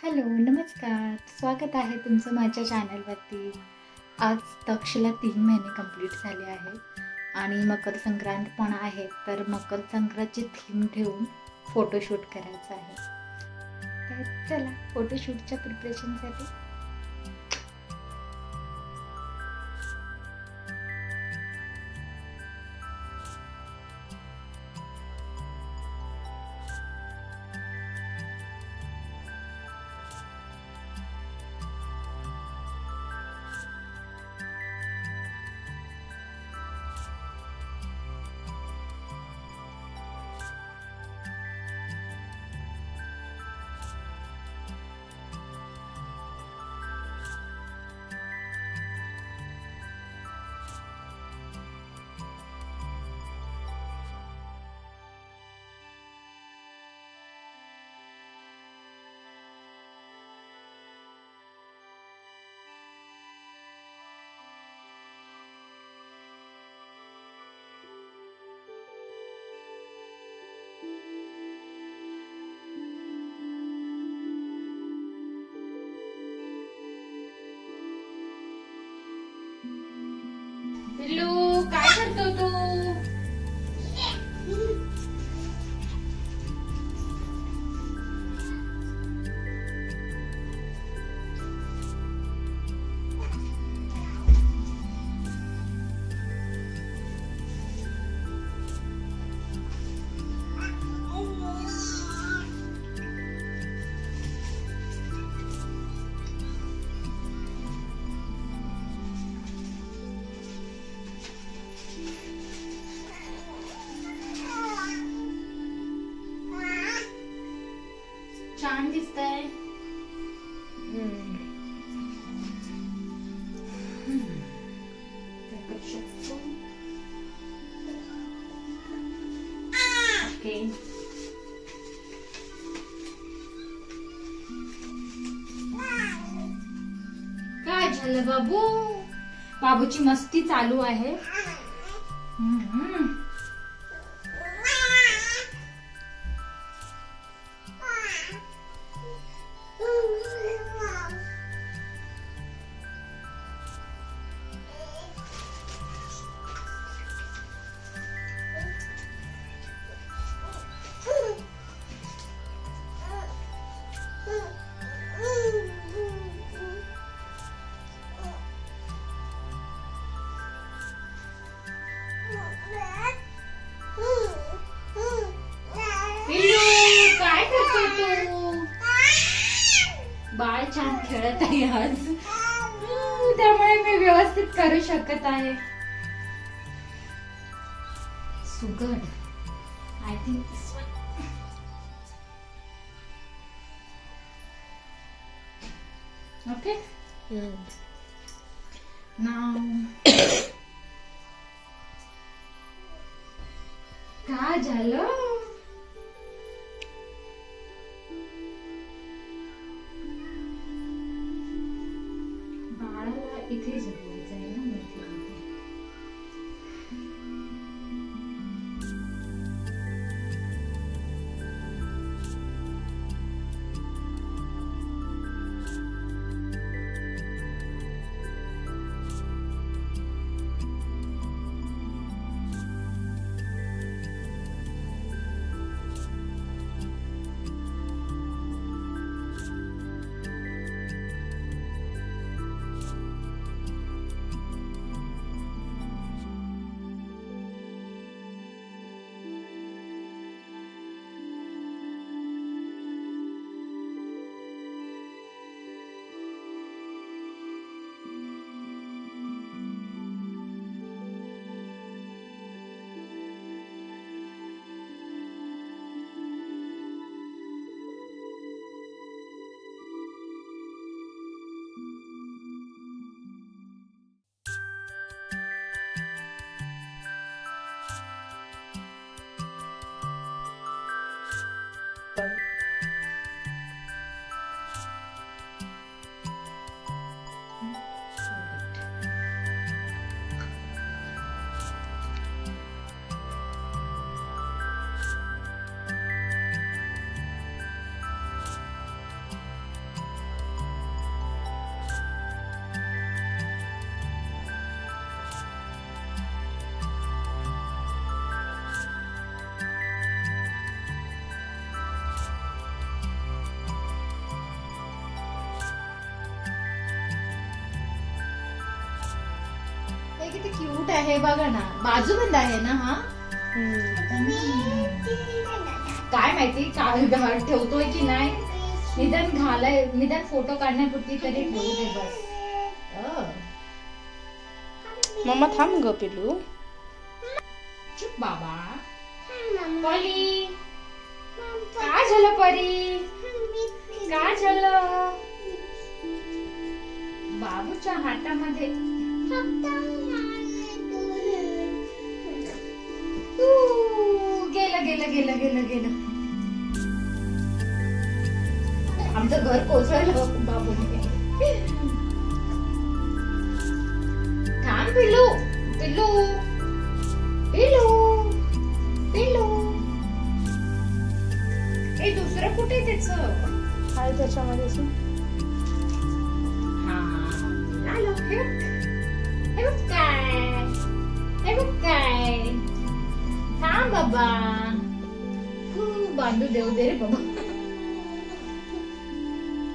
Hello, नमस्कार. स्वागत आहे तुमचं माझ्या चॅनलवरती. आज तक्षला 3 महिने कंप्लीट झाले आहेत आणि मकर संक्रांत पण आहे. तर मकर संक्रांतची थीम ठेवून फोटोशूट करायचं आहे. तर चला फोटोशूटच्या प्रिपरेशनसाठी पिल्लू काय करतो तू? छान दिसतंय. ओके. काय झालं बाबू? बाबूची मस्ती चालू आहे. पिल्लू काय करतो तू? बाळ छान खेळत आहे आज. त्यामुळे मी व्यवस्थित करू शकत आहे. सुगड. I think this one. Okay. नाव काय झालं? बाळाला इथे झोपवायचं आहे ना मध्ये. किती क्यूट आहे बघा ना, बाजूबंद आहे ना हा. काय माहिती काय ठेवतोय की नाही, निदान फोटो काढण्यापुरती तरी ठेवू दे बस. मम्मा थांब ग पिलू. चुप बाबा. परी काय झालं परी, काय झालं बाबूच्या हातामध्ये. गेलं गेलं गेलं गेलं गेलं. आमचं घर कोसळलं बाबू. थांब पिल्लू पिल्लू पिल्लू पिल्लू. हे दुसरं कुठे त्याच काय त्याच्यामध्ये असं? हा आलो. हे बघ काय, हे बघ काय. थांब बाबा, बांधू देऊ दे रे बाबा.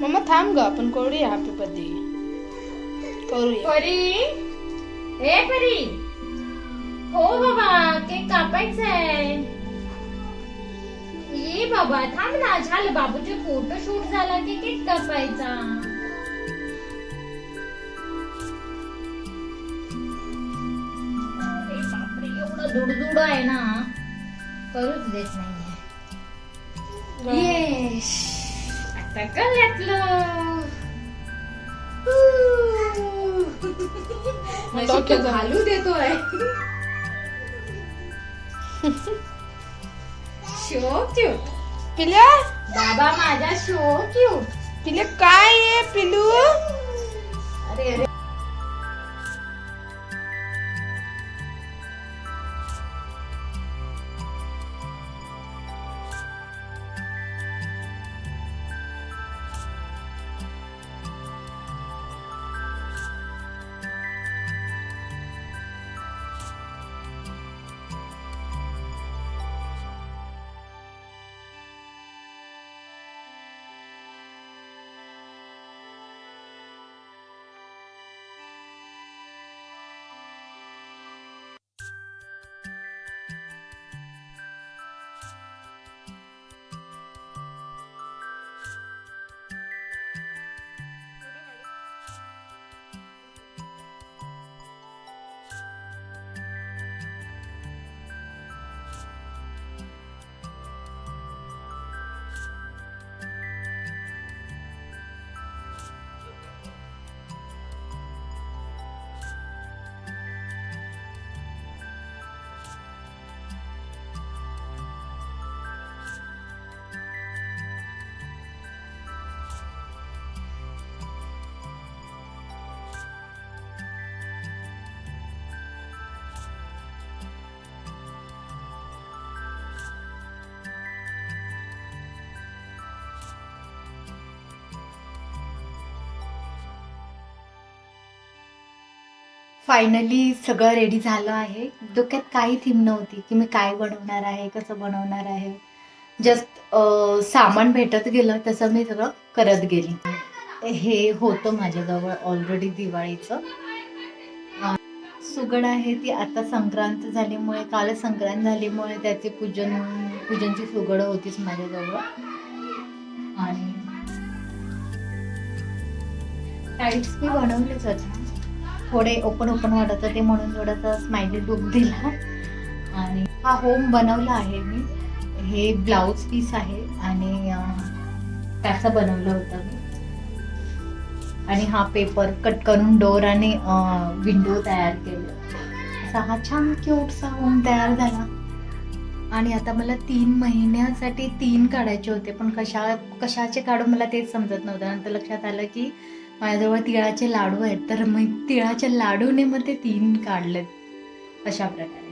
मम्मा थांब ग, आपण करूया हॅपी बर्थडे करूया. परी ए परी, हो बाबा केक कापायचा आहे. ये बाबा थांब ना, झालं बाबूचे फोटो शूट झाला की केक कापायचा. अरे बापरे, एवढं दुडदुड आहे ना, करूच देत नाहीये. येश, आता गळ्यातलं. डोक्यात घालू देतोय. शो क्यूट पिल्या, बाबा माझा, शो क्यूट. पिल्या काय आहे पिलू? अरे अरे, फायनली सगळं रेडी झालं आहे. डोक्यात काही थीम नव्हती की मी काय बनवणार आहे, कसं बनवणार आहे. जस्ट सामान भेटत गेलं तसं मी सगळं करत गेली. हे होतं माझ्याजवळ ऑलरेडी दिवाळीचं. सुगड आहे ती आता संक्रांत झाल्यामुळे, काल संक्रांत झाल्यामुळे त्याचे पूजनची सुगड होतीच माझ्याजवळ. आणि टाईट्स मी बनवलेच होते, थोडे ओपन वाटत होते म्हणून थोडासा स्माइली लुक दिला. आणि हा होम बनवला आहे मी. हे ब्लाऊज पीस आहे आणि त्याचं बनवलं होतं मी. आणि हा पेपर कट करून डोर आणि विंडो तयार केले. असा हा छान क्यूटसा होम तयार झाला. आणि आता मला 3 महिन्यासाठी 3 काढायचे होते, पण कशाचे काढू मला तेच समजत नव्हतं. नंतर लक्षात आलं की माझ्याजवळ तिळाचे लाडू आहेत, तर मग तिळाच्या लाडूने मग ते 3 काढलेत अशा प्रकारे.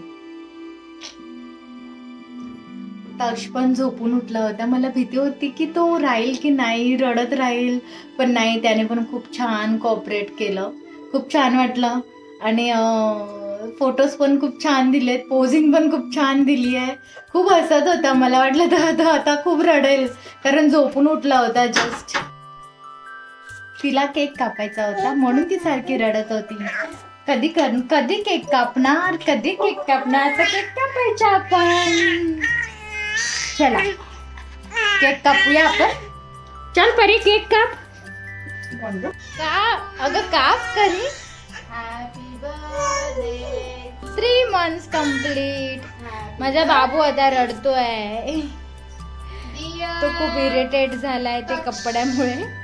तक्ष पण झोपून उठला होता. मला भीती होती की तो राहील की नाही, रडत राहील, पण नाही, त्याने पण खूप छान कोऑपरेट केलं. खूप छान वाटलं. आणि फोटोज पण खूप छान दिलेत, पोझिंग पण खूप छान दिली आहे. खूप हसत होता. मला वाटलं तर आता खूप रडेल, कारण झोपून उठला होता जस्ट. तिला केक कापायचा होता म्हणून ती सारखी रडत होती. कधी केक कापणार, कधी केक कापणार, तर केक कापायचा आपण. चला केक कापूया आपण. चल परी केक काप. अगं काप करी. Happy birthday. 3 months complete. माझा बाबू आता रडतोय. तो खूप इरिटेट झालाय ते कपड्यामुळे.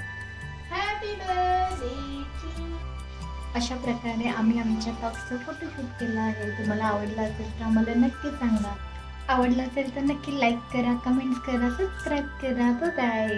अशा प्रकारे आम्ही आमच्या टॉक्सचा फोटोशूट केला आहे. तुम्हाला आवडला असेल तर आम्हाला नक्की सांगा. आवडला असेल तर नक्की लाईक करा, कमेंट्स करा, सबस्क्राईब करा. बाय.